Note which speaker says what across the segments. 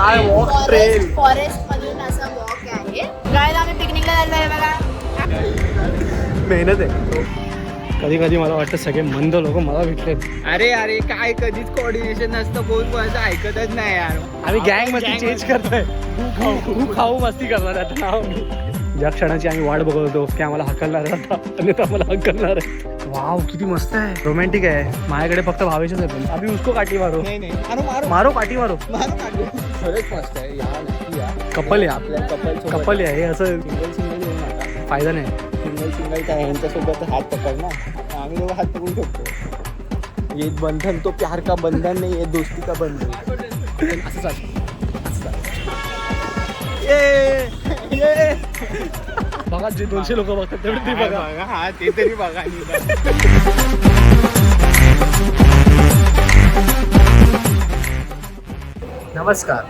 Speaker 1: Sky walk trail
Speaker 2: forest मधून असा walk आहे. गायला आम्ही पिकनिकला चाललो आहे बघा.
Speaker 1: मेहनत आहे. कधी कधी मला वाटतं सगळे मंद लोक मला भेटलेत.
Speaker 3: अरे अरे काय कधीच कोऑर्डिनेशन नसतं, कोण कोणाचं ऐकतच नाही यार.
Speaker 1: आम्ही गँग मध्ये चेंज करतोय. तू खाऊ मस्ती करणार आता नाव. ज्या क्षणाची आम्ही वाट बघत होतो की आम्हाला हकलणार आता आणि आता आम्हाला हकलणार आहे. वाव किती मस्त आहे, रोमॅन्टिक आहे. माझ्याकडे फक्त भावेशच आहे पण अभि उसको काठी मारो.
Speaker 3: नाही नाही मारो मारो
Speaker 1: मारो काठी मारो.
Speaker 3: मारो काढू. खरंच मस्त आहे या नक्की या.
Speaker 1: कपल आहे
Speaker 3: आपल्या
Speaker 1: कपल आहे हे असं
Speaker 3: सिंगल सिंगल येऊ नका.
Speaker 1: फायदा नाही.
Speaker 3: सिंगल काय यांच्यासोबत हात पकड ना, आम्ही दोघं हात पकडू शकतो. ये बंधन तो प्यार का बंधन नाही, ये दोस्ती का बंधन.
Speaker 1: असं चालतं. बघा जे 200 लोक बघतात तेवढे ते बघा.
Speaker 3: हा ते तरी बघा.
Speaker 1: नमस्कार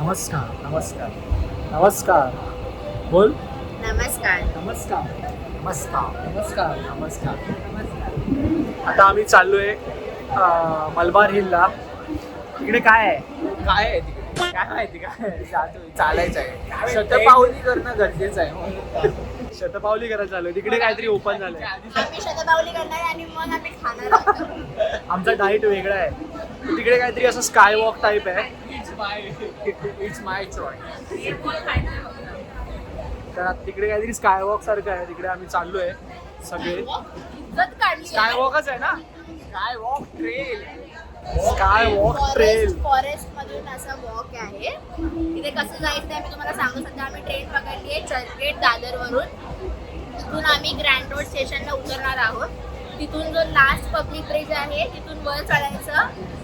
Speaker 1: नमस्कार नमस्कार नमस्कार बोल.
Speaker 2: नमस्कार.
Speaker 1: नमस्कार नमस्कार नमस्कार नमस्कार. आता आम्ही चाललोय मलबार हिलला. इकडे काय आहे?
Speaker 3: काय आहे तिकडे काय माहिती काय चालायचं आहे. शतपावली करणं गरजेचं आहे.
Speaker 1: शतपावली करायला चाललोय. तिकडे काहीतरी ओपन झालंय.
Speaker 2: आम्ही शतपावली करणार आणि मग आम्ही खाणार आहोत.
Speaker 1: आमचा डाएट वेगळा आहे. तिकडे काहीतरी असं स्काय वॉक टाईप आहे.
Speaker 3: It's my choice.
Speaker 1: तर तिकडे काहीतरी स्काय वॉक सारखं आहे. तिकडे आम्ही चाललोय सगळे.
Speaker 2: इज्जत काढली.
Speaker 1: स्काय वॉकच आहे ना.
Speaker 3: काय walk trail.
Speaker 1: Sky walk trail.
Speaker 2: Forest मधून असा वॉक आहे. तिथे कसं जायचं ते मी तुम्हाला सांगू. सध्या आम्ही ट्रेन पकडली आहे चर्चगेट दादरवरून. तिथून आम्ही ग्रँड रोड स्टेशनला उतरणार आहोत. तिथून जो लास्ट पब्लिक ब्रिज आहे तिथून वर चढायचं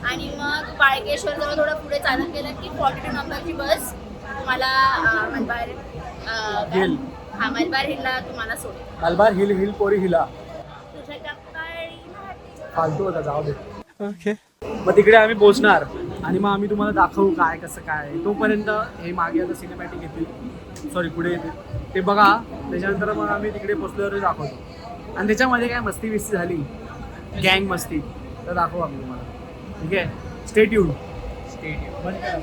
Speaker 2: आणि मग बाळकेश्वर जवळ थोडं पुढे चालत गेलं की 42 नंबरची बस तुम्हाला मलबार
Speaker 1: हिल.
Speaker 2: हा मलबार हिलला तुम्हाला सोडेल.
Speaker 1: मलबार हिल हिल पोरी हिला.
Speaker 2: तुझ्या चप्पाळी
Speaker 1: फालतू होता जाऊ दे. ओके मग तिकडे आम्ही पोहोचणार आणि मग आम्ही तुम्हाला दाखवू काय कसं काय. तोपर्यंत हे मागे आता सिनेमॅटिक येतील, सॉरी पुढे येतील ते बघा. त्याच्यानंतर मग आम्ही तिकडे पोचल्यावर दाखवतो. आणि त्याच्यामध्ये काय मस्ती बिस्ती झाली, गँग मस्ती, तर दाखवू आम्ही तुम्हाला. ठीक आहे, स्टे ट्यून. बंद करा.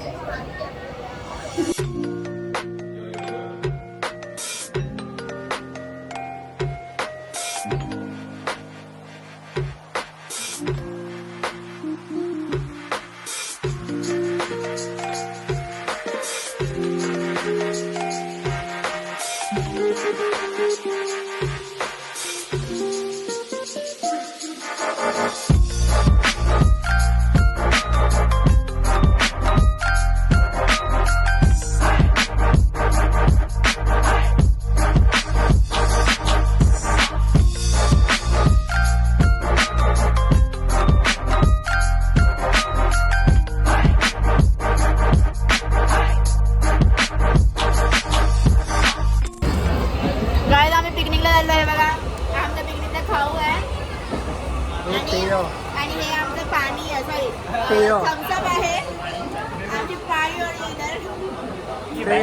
Speaker 2: गायला आम्ही पिकनिकला चाललो आहे बघा. आमचा पिकनिकचा खाऊ आहे आणि हे आमचं पाणी आहे, सॉरी थम्सअप आहे. आमची पाणी आणि इधर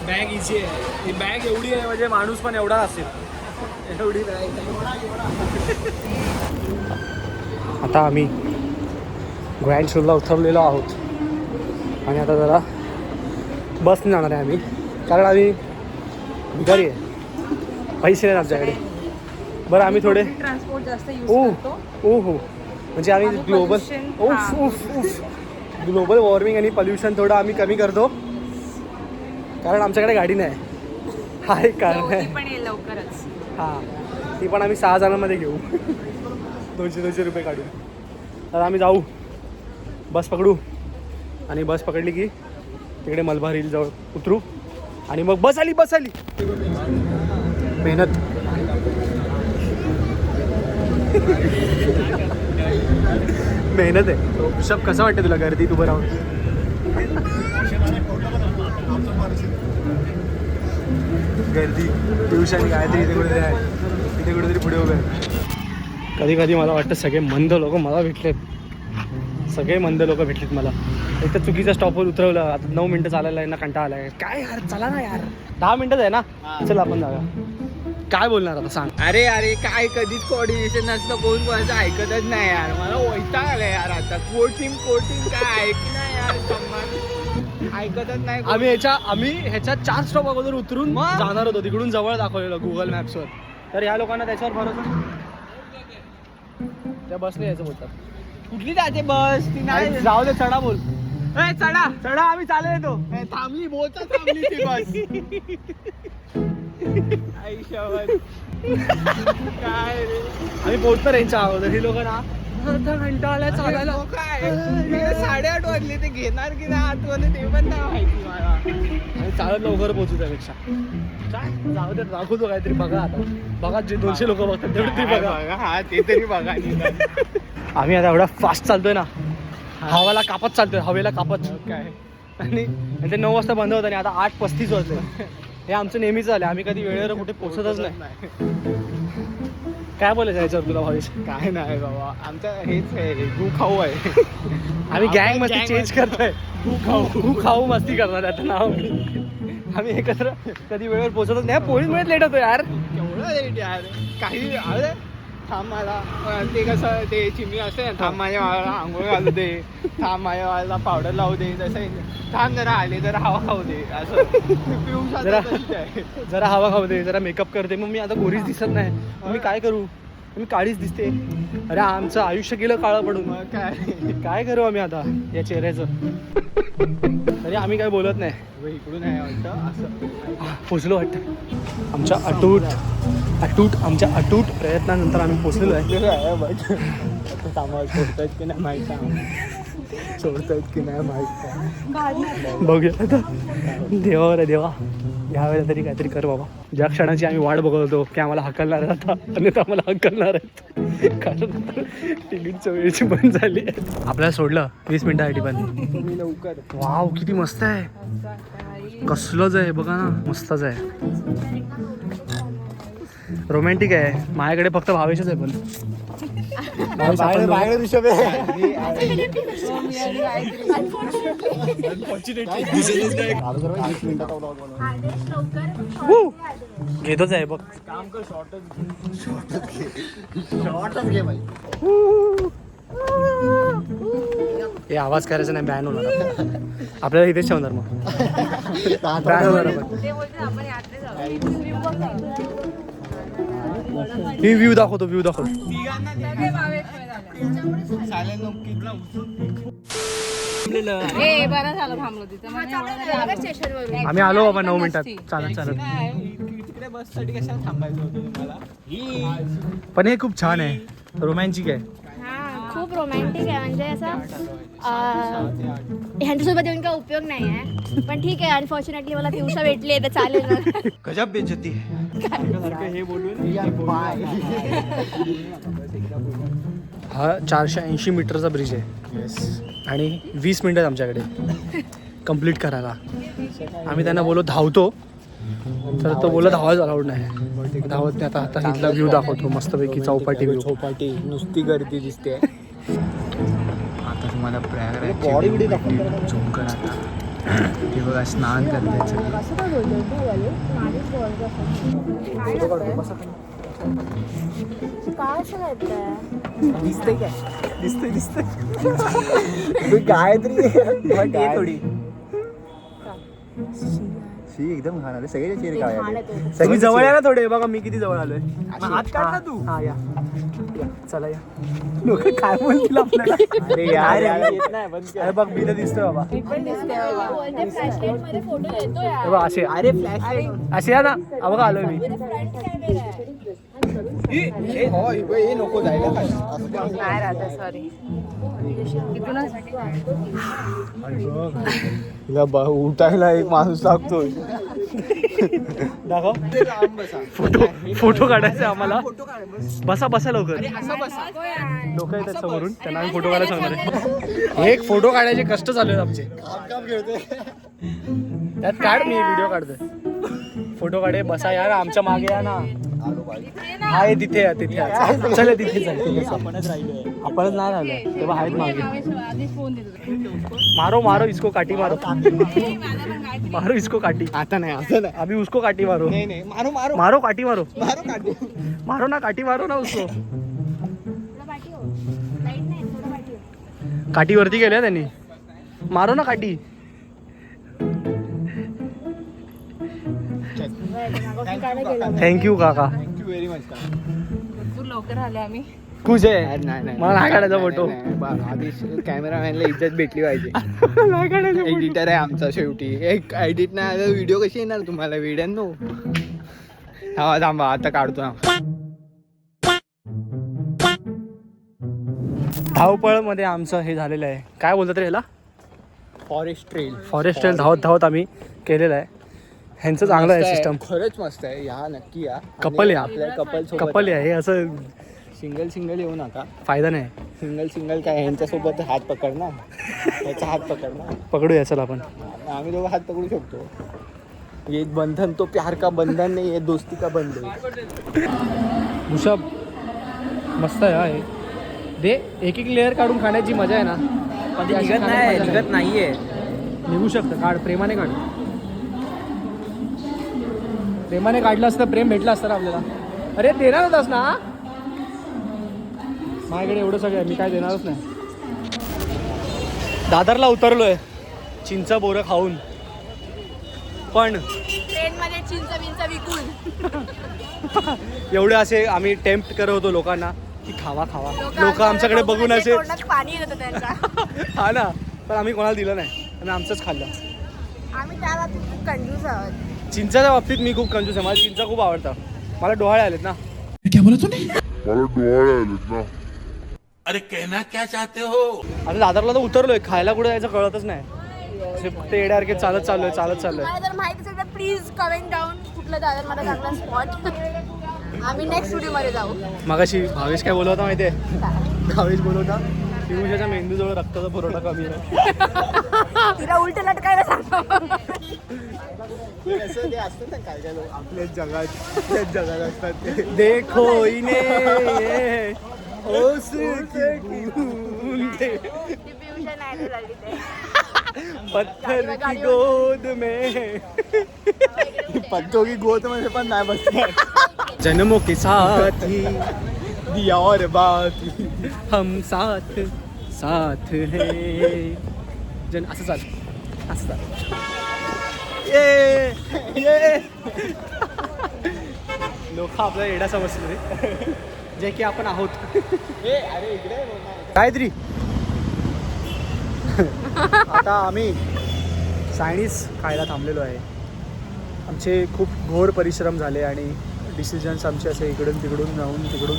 Speaker 1: बॅग इझी आहे. ही बॅग एवढी आहे म्हणजे माणूस पण एवढा असेल एवढी बॅग. आता आम्ही ग्रँड शोला उतरलेलो आहोत आणि आता जरा बसने जाणार आहे आम्ही, कारण आम्ही भिकारी आहे, पैसे नाही आमच्याकडे. बरं आम्ही थोडे
Speaker 4: ट्रान्सपोर्ट जास्त यूज
Speaker 1: ओ
Speaker 4: करतो.
Speaker 1: ओ हो म्हणजे आम्ही
Speaker 4: आणि
Speaker 1: ग्लोबल
Speaker 4: pollution,
Speaker 1: ग्लोबल वॉर्मिंग आणि पोल्युशन थोडं आम्ही कमी करतो, कारण आमच्याकडे गाडी नाही. हा एक कारण
Speaker 4: ती
Speaker 1: आहे.
Speaker 4: पण येईल लवकरच.
Speaker 1: हां ती पण आम्ही 6 जणांमध्ये घेऊ. 200 रुपये काढून. तर आम्ही जाऊ, बस पकडू आणि बस पकडली की तिकडे मलबार हिल जवळ उतरू आणि मग बस आली. मेहनत. मेहनत आहे. ऋषभ कसं वाटतं तुला गर्दीत उभं राहून? गर्दी ट्युशन गायत्री इथे कुठेतरी आहे, इथे कुठेतरी पुढे उभे आहे. कधी कधी मला वाटतं सगळे मंद लोक मला भेटलेत. सगळे मंद लोक भेटलेत मला. एक तर चुकीच्या स्टॉपवर उतरवलं. आता 9 मिनटं चालायला आहे ना, कंटाळा आलाय. काय यार चला ना यार, 10 मिनटंच आहे ना, चल आपण जाऊया. काय बोलणार आता सांग.
Speaker 3: अरे काय कधीच कोऑर्डिनेशन नसतं, कोण कोणाचं ऐकतच नाही यार. मला वैताग आलाय यार आता. कोटिंग काय ऐक ना यार, कमाल. ऐकतच नाही.
Speaker 1: आम्ही ह्याच्या 4 स्टॉप अगोदर उतरून जाणार होतो, तिकडून जवळ दाखवलेलं गुगल मॅप्सवर. तर ह्या लोकांना त्याच्यावर भरोसा, त्या बसने यायचं बोलतात.
Speaker 3: कुठली जाते बस ती नाही.
Speaker 1: जाऊ दे, चढा बोल.
Speaker 3: चढा आम्ही चालू येतो. थांबली बोलता थांबली ती बस. काय रे,
Speaker 1: आम्ही पोहोचतो यांच्या अगोदर. ही लोक ना अर्धा घंटा आलाय चालायला.
Speaker 3: काय 8:30 वाजले, ते घेणार की नाही आतमध्ये ते पण नाही माहिती मला.
Speaker 1: आणि चालत लवकर पोहोचू त्यापेक्षा. काय जाऊ दे, दाखवतो काहीतरी. बघा आता, बघा जे 200 लोक बघतात तेवढं ते बघा.
Speaker 3: हा ते तरी बघा.
Speaker 1: आम्ही आता एवढा फास्ट चालतोय ना, हवेला कापत चालतोय, हवेला कापत.
Speaker 3: काय
Speaker 1: आणि ते 9 वाजता बंद होतं आणि आता 8:35 वाजले. हे आमचं नेहमीच झालं, आम्ही कधी वेळेवर कुठे पोहोचतच नाही. काय बोलायचं याच्यावर तुला भावेश?
Speaker 3: काय नाही बाबा, आमचं हेच आहे, गु खाऊ आहे.
Speaker 1: आम्ही गँग मस्ती चेंज करतोय. गु खाऊ मस्ती करणार आता नाव. आम्ही एकत्र कधी वेळेवर पोहोचतच नाही. पोळी मिळत लेट होतो यार.
Speaker 3: केवढं लेट यार. काही अरे थांब मला ते कसं ते चिमणी असते ना, थांब माझ्या वाळाला आंघोळ घालू दे, थांब माझ्या वाळाला पावडर लावू दे, तसं थांब जरा आले जरा हवा खाऊ दे, असं पिऊ
Speaker 1: जरा हवा खाऊ दे, जरा मेकअप करते. मग मी आता गोरीच दिसत नाही, मग मी काय करू? मी काळीच दिसते. अरे आमचं आयुष्य गेलं काळं पडून.
Speaker 3: मग
Speaker 1: काय करू आम्ही आता या चेहऱ्याचं? तरी आम्ही काय बोलत नाही.
Speaker 3: इकडून आहे वाटतं असं.
Speaker 1: पोचलो वाटतं. आमच्या अटूट प्रयत्नानंतर आम्ही पोचलेलो आहे.
Speaker 3: सामान सोडतायत की नाही माहीत नाही. सोडतायत की नाही माहीत नाही.
Speaker 1: बघूया आता. देवावर आहे देवा, ह्या वेळेला तरी काहीतरी कर बाबा. ज्या क्षणाची आम्ही वाट बघत होतो की आम्हाला हकलणार आहे आता, आणि आता आम्हाला हकलणार आहेत, कारण तिकीटच्या वेळेची बंद झाली आहे. आपल्याला सोडलं 20 मिनिटासाठी पण.
Speaker 3: तुम्ही लवकर.
Speaker 1: वाव किती मस्त आहे. कसलंच आहे बघा ना, मस्तच आहे. रोमॅन्टिक आहे. माझ्याकडे फक्त भावेशच आहे पण.
Speaker 3: बाहेर ऋषभ आहे.
Speaker 1: घेतोच आहे बघ.
Speaker 3: काम कर, शॉर्टच घे भाई.
Speaker 1: हे आवाज करायचा नाही, बॅन होणार. आपल्याला इथेच ठेवणार मग. बॅन होणार आपण. ही व्ह्यू दाखवतो, व्ह्यू दाखवतो.
Speaker 4: बरं झालं थांबलो तिथं.
Speaker 2: स्टेशनवरून
Speaker 1: आम्ही आलो बाबा 9 मिनिटात चालत चालत.
Speaker 3: तिकडे बससाठी कशाला थांबायचं होतं तुम्हाला?
Speaker 1: पण हे खूप छान आहे, रोमॅन्टिक आहे.
Speaker 2: हा खूप रोमॅन्टिक आहे. म्हणजे असं ह्यांच्यासोबत येऊन काय उपयोग नाही आहे, पण ठीक आहे. अनफॉर्च्युनेटली मला पियुषा भेटली आहे तर चालेल ना.
Speaker 1: गजब बेइज्जती.
Speaker 3: हे बोलून
Speaker 1: हा 480 मीटरचा ब्रिज आहे आणि 20 मिनिटं आमच्याकडे कंप्लीट करायला. आम्ही त्यांना बोललो धावतो, तर तो बोलला धावायचं अलाउड नाही. धावत नाही. आता इथला व्ह्यू दाखवतो मस्तपैकी, चौपाटी व्ह्यू.
Speaker 3: चौपाटी नुसती गर्दी दिसते. आता तुम्हाला प्रयागराज झूम कर. आता हे बघा स्नान करतायत सगळे. दिसतंय काय? दिसतंय गायत्री थोडी एकदम घाण आले सगळे चेहरे काय आले.
Speaker 1: तुम्ही जवळ या ना थोडे. बघा मी किती जवळ आलोय.
Speaker 3: हात काढ ना तू.
Speaker 1: हा या चला या. लोक काय बोलतील आपल्याला?
Speaker 3: अरे यार येत नाही बंद
Speaker 1: अरे बघ मी तर दिसतोय बाबा.
Speaker 2: फोटो येतो यार.
Speaker 1: हे बघ असे. अरे असे या ना. बघा आलोय मी.
Speaker 3: हे नको जायला
Speaker 4: नाही राहत, सॉरी.
Speaker 3: उठायला एक माणूस लागतोय.
Speaker 1: दाखव. फोटो काढायचा आम्हाला. बसा बसा लवकर. लोक येतात समोरून, त्यांना आम्ही फोटो काढायला सांगणार आहे. एक फोटो काढायचे कष्ट चालू आहेत आमचे. त्यात काढ, मी व्हिडिओ काढतोय. फोटो काढे. बसा यार, आमच्या मागे या ना. आहे तिथे चल तिथे आपणच राहिलोय आपणच नाही राहिलोय तेव्हा आहेत मागे
Speaker 4: आधीच फोन देतो
Speaker 1: मारो मारो इसको काटी मारो मारो इसको काटी
Speaker 3: आता नाही असं नाही
Speaker 1: अभी उसको काटी मारो
Speaker 3: नाही नाही मारो मारो
Speaker 1: मारो काटी मारो
Speaker 3: मारो काढू
Speaker 1: मारो ना काटी मारो ना उसको काटी वरती गेल्या त्यांनी मारो ना काटी थँक्यू काका
Speaker 3: थँक्यू व्हेरी मच का
Speaker 4: भरपूर लवकर आले आम्ही
Speaker 1: खुश आहे
Speaker 3: नाही
Speaker 1: मला नाही काढायचा फोटो
Speaker 3: आधी कॅमेरामॅनला इज्जत भेटली पाहिजे
Speaker 1: नाही काढायचा photo.
Speaker 3: एडिटर आहे आमचा शेवटी एक एडिट नाही आलं व्हिडिओ कशी येणार तुम्हाला व्हिडिओ हा थांबा आता काढतो ना
Speaker 1: धावपळ मध्ये आमचं हे झालेलं आहे काय बोलतात रे ह्याला
Speaker 3: फॉरेस्ट ट्रेल
Speaker 1: फॉरेस्ट ट्रेल धावत धावत आम्ही केलेलं आहे ह्यांचं चांगलं आहे सिस्टम
Speaker 3: खरंच मस्त आहे या नक्की या
Speaker 1: Couple या.
Speaker 3: आपल्या
Speaker 1: कपल आहे हे असं
Speaker 3: सिंगल येऊ नका
Speaker 1: फायदा नाही
Speaker 3: सिंगल काय ह्यांच्यासोबत हात पकड ना त्याचा हात पकड ना
Speaker 1: पकडूया चल आपण
Speaker 3: आम्ही दोघं हात पकडू शकतो ये बंधन तो प्यार का बंधन नाही ये दोस्ती का बंधन
Speaker 1: ऋषभ मस्त आहे हा हे दे एक एक लेअर काढून खाण्याची मजा आहे ना पण ती निघत नाहीये निघू शकतं काढ प्रेमाने काढ प्रेमाने काढलं असतं प्रेम भेटलं असतं ना आपल्याला अरे देणार होतास ना माझ्याकडे एवढं सगळं आहे मी काय देणारच नाही दादरला उतरलोय चिंच बोरं खाऊन पण
Speaker 2: ट्रेन मध्ये चिंच बिंच विकून
Speaker 1: एवढे असे आम्ही टेम्प्ट करत होतो लोकांना की खावा खावा लोक आमच्याकडे बघून असे
Speaker 2: तोंडात पाणी येत होतं त्यांच्या
Speaker 1: हा ना पण आम्ही कोणाला दिलं नाही आम्ही आमचंच खाल्लं
Speaker 2: आम्ही त्या बाबतीत खूप कंजूस आहोत
Speaker 1: चिंचाच्या बाबतीत मी खूप कंजूस आहे मला चिंचा खूप आवडतं मला डोहाळे आलेत ना
Speaker 5: अरे कहना क्या चाहते हो
Speaker 1: आता दादरला तर उतरलोय खायला कुठे जायचं कळतच नाही असे फक्त येड्यासारखे चालत चाललोय
Speaker 2: मला जर माहिती असेल तर प्लीज कमेंट डाऊन कुठलं दादर मला चांगला स्पॉट आम्ही नेक्स्ट व्हिडिओ मध्ये जाऊ
Speaker 1: मगाशी भावेश काय बोलवता माहितीये भावेश बोलवता पियुषाच्या मेंदूजवळ रक्ताचा पुरवठा कमी आहे
Speaker 2: तिला उलट लटकायला सांगतो
Speaker 3: असं ते असतं ना काय काय लोक आपल्याच जगात असतात ते
Speaker 1: देखो इने ओस की बूंदे
Speaker 2: डिफ्युजन आहे झाली ते
Speaker 1: पत्थर की गोद में
Speaker 3: पत्तों की गोद मध्ये पण नाही बसणार
Speaker 1: जन्मों के साथ ही
Speaker 3: दिया और बात
Speaker 1: हम साथ साथ है जन असं चाल ये लोक आपल्याला येडा समजले जे की आपण आहोत
Speaker 3: अरे इकडे
Speaker 1: काहीतरी आता आम्ही चायनीज खायला थांबलेलो आहे आमचे खूप घोर परिश्रम झाले आणि डिसिजन्स आमचे असे इकडून तिकडून जाऊन तिकडून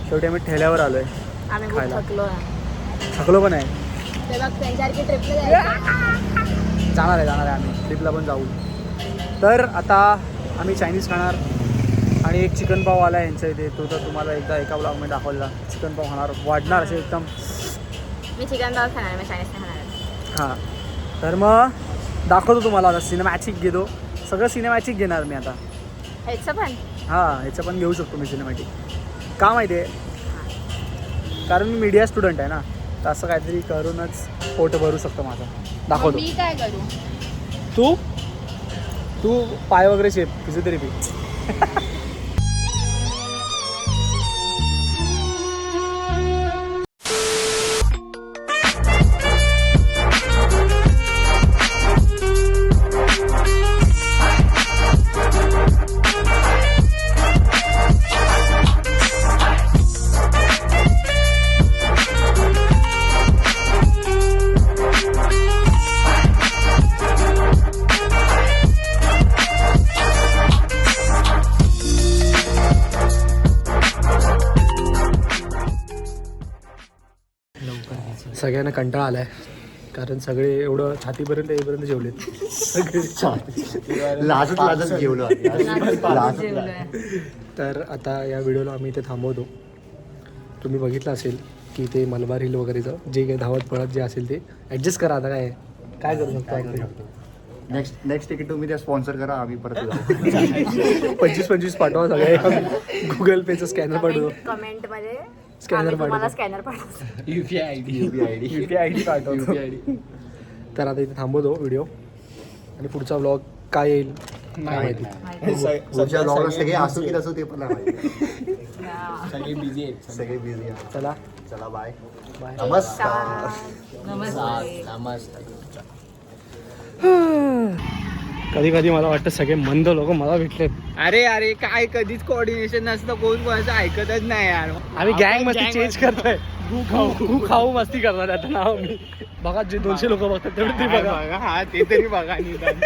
Speaker 1: शेवटी आम्ही ठेल्यावर आलो आहे
Speaker 2: आम्ही खूप
Speaker 1: खायला.
Speaker 2: थकलो
Speaker 1: थकलो पण आहे
Speaker 2: तेव्हा त्यांच्यासारखी ट्रिपला जायचं
Speaker 1: जाणार आहे आम्ही ट्रिपला पण जाऊ तर आता आम्ही चायनीज खाणार आणि एक चिकन पाव आला आहे यांच्या इथे तो तर तुम्हाला एकदा एका ब्लॉगमध्ये दाखवलेला चिकन पाव खाणार वाढणार असे एकदम
Speaker 2: मी चिकन दाल खाणार मी चायनीज खाणार
Speaker 1: हां तर मग दाखवतो तुम्हाला आता सिनेमॅटिक घेतो सगळं सिनेमॅटिक घेणार मी आता
Speaker 2: ह्याचं पण
Speaker 1: हां ह्याचं पण घेऊ शकतो मी सिनेमॅटिक का माहिती आहे कारण मी मीडिया स्टुडंट आहे ना तर असं काहीतरी करूनच पोट भरू शकतो माझं दाखवतो
Speaker 2: मी काय करू
Speaker 1: तू पाय वगैरे शेप फिजिओथेरपी सगळ्यांना कंटाळा आलाय कारण सगळे एवढं छातीपर्यंत येईपर्यंत जेवलेत सगळे
Speaker 3: लाजत जेवलो
Speaker 1: तर आता या व्हिडिओला आम्ही इथे थांबवतो तुम्ही बघितलं असेल की ते मलबार हिल वगैरेचं जे काही धावत पळत जे असेल ते ॲडजस्ट करा आता काय करू शकतो
Speaker 6: नेक्स्ट तिकीट तुम्ही त्या स्पॉन्सर करा आम्ही परत जाऊ
Speaker 1: 25 पाठवा सगळे गुगल पेचं स्कॅनर पाठवतो
Speaker 2: कमेंट मध्ये
Speaker 1: स्कॅनर
Speaker 2: तुम्हाला
Speaker 1: पाठवतो
Speaker 2: स्कॅनर पाठवतो.
Speaker 3: UPI ID.
Speaker 1: UPI ID पाठवतो तर आता इथे थांबवतो व्हिडिओ आणि पुढचा व्लॉग काय येईल काय माहिती.
Speaker 6: पुढच्या ब्लॉगला सगळे असू की नसू ते पण नाही माहिती.
Speaker 3: सगळे बिझी आहेत.
Speaker 6: सगळे बिझी आहे.
Speaker 1: चला
Speaker 6: चला बाय
Speaker 1: बाय.
Speaker 6: नमस्कार.
Speaker 4: नमस्ते.
Speaker 1: कधी कधी मला वाटतं सगळे मंद लोक मला भेटलेत.
Speaker 3: अरे काय कधीच कोऑर्डिनेशन नसतं, कोण कोणाचं ऐकतच नाही यार.
Speaker 1: आम्ही गँग
Speaker 3: आपण
Speaker 1: मस्ती
Speaker 3: gang
Speaker 1: चेंज
Speaker 3: मस्ती.
Speaker 1: करतोय. गु खाऊ मस्ती करणार आता नाव मी बघा जे 200 लोक बघतात तेवढे ते
Speaker 3: हा,
Speaker 1: बघा.
Speaker 3: बघा, हा ते तरी बघा निदान.